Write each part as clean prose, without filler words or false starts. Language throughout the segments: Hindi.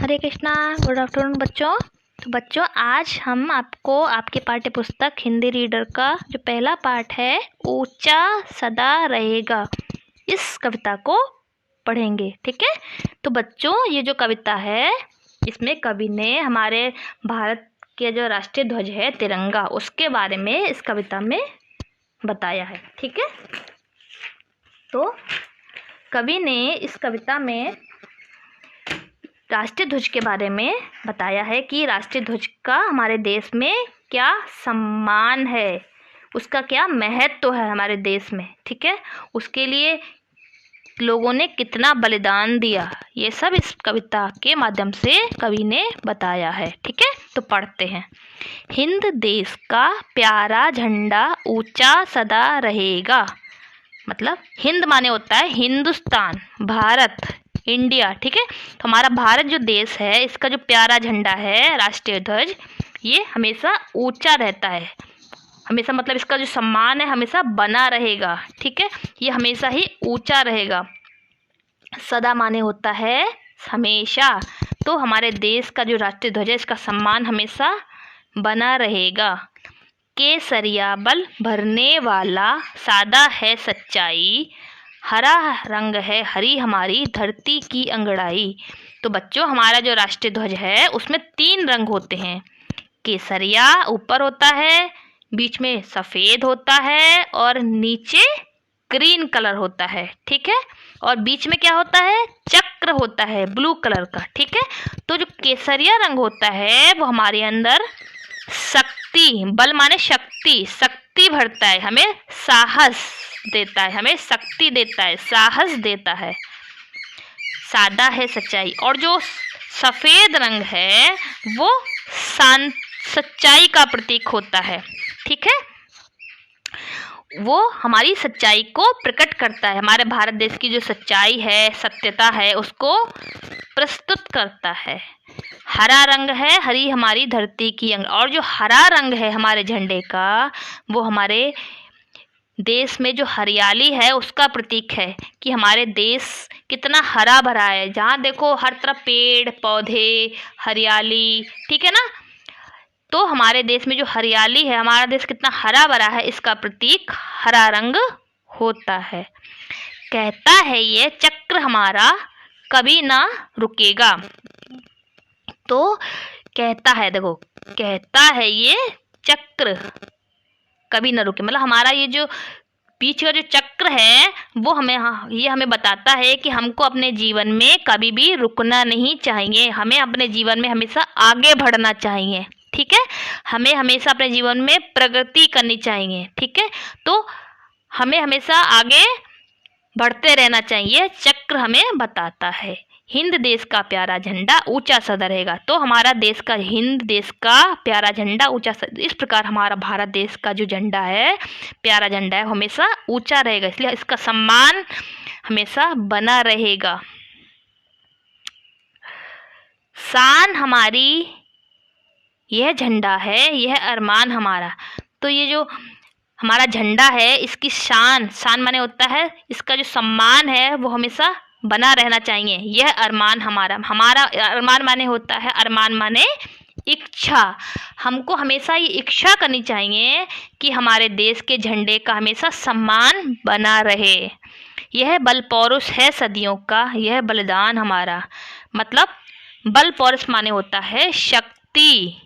हरे कृष्णा। गुड आफ्टरनून बच्चों। तो बच्चों आज हम आपको आपकी पाठ्य पुस्तक हिंदी रीडर का जो पहला पाठ है ऊंचा सदा रहेगा, इस कविता को पढ़ेंगे। ठीक है। तो बच्चों ये जो कविता है इसमें कवि ने हमारे भारत के जो राष्ट्रीय ध्वज है तिरंगा, उसके बारे में इस कविता में बताया है। ठीक है। तो कवि ने इस कविता में राष्ट्रीय ध्वज के बारे में बताया है कि राष्ट्रीय ध्वज का हमारे देश में क्या सम्मान है, उसका क्या महत्व है हमारे देश में। ठीक है। उसके लिए लोगों ने कितना बलिदान दिया, ये सब इस कविता के माध्यम से कवि ने बताया है। ठीक है। तो पढ़ते हैं। हिंद देश का प्यारा झंडा ऊंचा सदा रहेगा। मतलब हिंद माने होता है हिंदुस्तान, भारत, इंडिया। ठीक है। तो हमारा भारत जो देश है इसका जो प्यारा झंडा है राष्ट्रीय ध्वज, ये हमेशा ऊंचा रहता है। हमेशा मतलब इसका जो सम्मान है हमेशा बना रहेगा। ठीक है। ये हमेशा ही ऊंचा रहेगा। सदा माने होता है हमेशा। तो हमारे देश का जो राष्ट्रीय ध्वज है इसका सम्मान हमेशा बना रहेगा। केसरिया बल भरने वाला सादा है सच्चाई, हरा रंग है हरी हमारी धरती की अंगड़ाई। तो बच्चों हमारा जो राष्ट्रीय ध्वज है उसमें 3 रंग होते हैं। केसरिया ऊपर होता है, बीच में सफ़ेद होता है और नीचे ग्रीन कलर होता है। ठीक है। और बीच में क्या होता है, चक्र होता है ब्लू कलर का। ठीक है। तो जो केसरिया रंग होता है वो हमारे अंदर शक्ति, बल माने शक्ति, शक्ति भरता है, हमें साहस देता है, हमें शक्ति देता है, साहस देता है। सादा है सच्चाई। और जो सफ़ेद रंग है वो सच्चाई का प्रतीक होता है। ठीक है। वो हमारी सच्चाई को प्रकट करता है, हमारे भारत देश की जो सच्चाई है, सत्यता है, उसको प्रस्तुत करता है। हरा रंग है हरी हमारी धरती की अंग। और जो हरा रंग है हमारे झंडे का वो हमारे देश में जो हरियाली है उसका प्रतीक है कि हमारे देश कितना हरा भरा है। जहाँ देखो हर तरफ पेड़ पौधे हरियाली। ठीक है ना। तो हमारे देश में जो हरियाली है, हमारा देश कितना हरा भरा है, इसका प्रतीक हरा रंग होता है। कहता है ये चक्र हमारा कभी ना रुकेगा। तो कहता है, देखो कहता है ये चक्र कभी ना रुके, मतलब हमारा ये जो बीच का जो चक्र है वो हमें बताता है कि हमको अपने जीवन में कभी भी रुकना नहीं चाहिए। हमें अपने जीवन में हमेशा आगे बढ़ना चाहिए। ठीक है। हमें हमेशा अपने जीवन में प्रगति करनी चाहिए। ठीक है। तो हमें हमेशा आगे बढ़ते रहना चाहिए, चक्र हमें बताता है। हिंद देश का प्यारा झंडा ऊंचा सदा रहेगा। तो हमारा देश का, हिंद देश का प्यारा झंडा ऊंचा, इस प्रकार हमारा भारत देश का जो झंडा है, प्यारा झंडा है, हमेशा ऊंचा रहेगा, इसलिए इसका सम्मान हमेशा बना रहेगा। शान हमारी यह झंडा है, यह अरमान हमारा। तो ये जो हमारा झंडा है इसकी शान, शान माने होता है इसका जो सम्मान है वो हमेशा बना रहना चाहिए। यह अरमान हमारा, हमारा अरमान माने होता है, अरमान माने इच्छा। हमको हमेशा ये इच्छा करनी चाहिए कि हमारे देश के झंडे का हमेशा सम्मान बना रहे। यह बल पौरुष है सदियों का, यह बलिदान हमारा। मतलब बल पौरुष माने होता है शक्ति।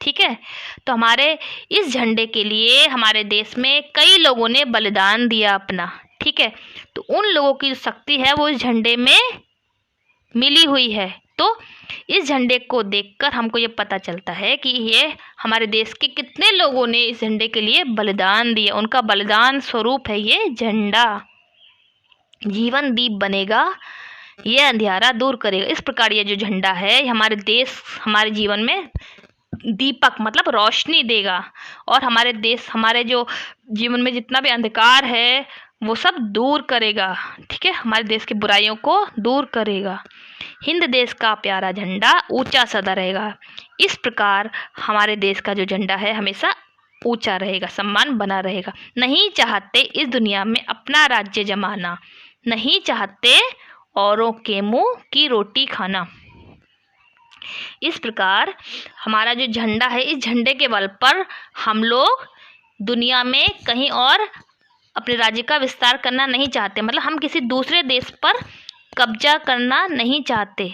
ठीक है। तो हमारे इस झंडे के लिए हमारे देश में कई लोगों ने बलिदान दिया अपना। ठीक है। तो उन लोगों की जो शक्ति है वो इस झंडे में मिली हुई है। तो इस झंडे को देखकर हमको ये पता चलता है कि ये हमारे देश के कितने लोगों ने इस झंडे के लिए बलिदान दिया, उनका बलिदान स्वरूप है ये झंडा। जीवन दीप बनेगा, ये अंधियारा दूर करेगा। इस प्रकार ये जो झंडा है हमारे देश, हमारे जीवन में दीपक मतलब रोशनी देगा और हमारे देश, हमारे जो जीवन में जितना भी अंधकार है वो सब दूर करेगा। ठीक है। हमारे देश की बुराइयों को दूर करेगा। हिंद देश का प्यारा झंडा ऊंचा सदा रहेगा। इस प्रकार हमारे देश का जो झंडा है हमेशा ऊंचा रहेगा, सम्मान बना रहेगा। नहीं चाहते इस दुनिया में अपना राज्य जमाना, नहीं चाहते औरों के मुंह की रोटी खाना। इस प्रकार हमारा जो झंडा है, इस झंडे के बल पर हम लोग दुनिया में कहीं और अपने राज्य का विस्तार करना नहीं चाहते, मतलब हम किसी दूसरे देश पर कब्जा करना नहीं चाहते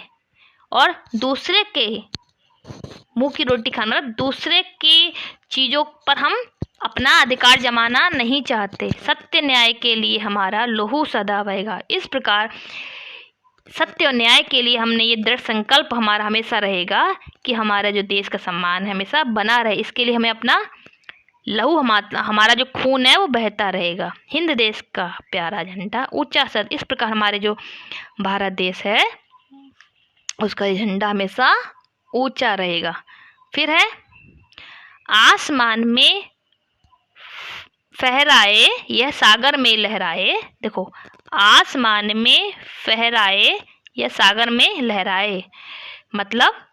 और दूसरे के मुंह की रोटी खाना, मतलब दूसरे की चीज़ों पर हम अपना अधिकार जमाना नहीं चाहते। सत्य न्याय के लिए हमारा लहू सदा बहेगा। इस प्रकार सत्य और न्याय के लिए हमने ये दृढ़ संकल्प हमारा हमेशा रहेगा कि हमारा जो देश का सम्मान है हमेशा बना रहे। इसके लिए हमें अपना लहू, हमारा जो खून है वो बहता रहेगा। हिंद देश का प्यारा झंडा ऊंचा सद। इस प्रकार हमारे जो भारत देश है उसका झंडा हमेशा ऊंचा रहेगा। फिर है आसमान में फहराए यह सागर में लहराए। देखो, आसमान में फहराए या सागर में लहराए, मतलब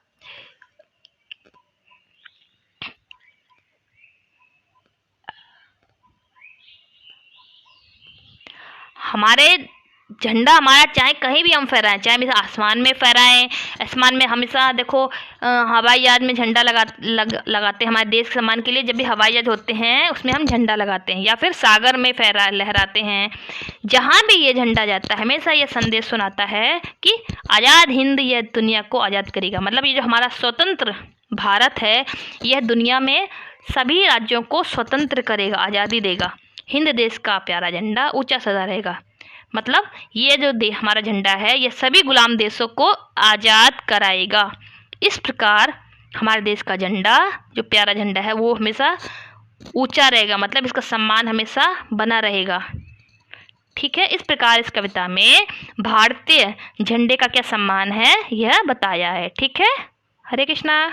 हमारे झंडा हमारा चाहे कहीं भी हम फहराएं, चाहे हमेशा आसमान में फहराएं। आसमान में हमेशा देखो हवाई जहाज में झंडा लगाते हैं हमारे देश के सम्मान के लिए। जब भी हवाई जहाज होते हैं उसमें हम झंडा लगाते हैं, या फिर सागर में लहराते हैं। जहाँ भी ये झंडा जाता है हमेशा ये संदेश सुनाता है कि आज़ाद हिंद यह दुनिया को आज़ाद करेगा। मतलब ये जो हमारा स्वतंत्र भारत है यह दुनिया में सभी राज्यों को स्वतंत्र करेगा, आज़ादी देगा। हिंद देश का प्यारा झंडा ऊंचा सदा रहेगा। मतलब ये जो हमारा झंडा है ये सभी गुलाम देशों को आज़ाद कराएगा। इस प्रकार हमारे देश का झंडा, जो प्यारा झंडा है, वो हमेशा ऊंचा रहेगा, मतलब इसका सम्मान हमेशा बना रहेगा। ठीक है, इस प्रकार इस कविता में भारतीय झंडे का क्या सम्मान है यह बताया है। ठीक है, हरे कृष्णा।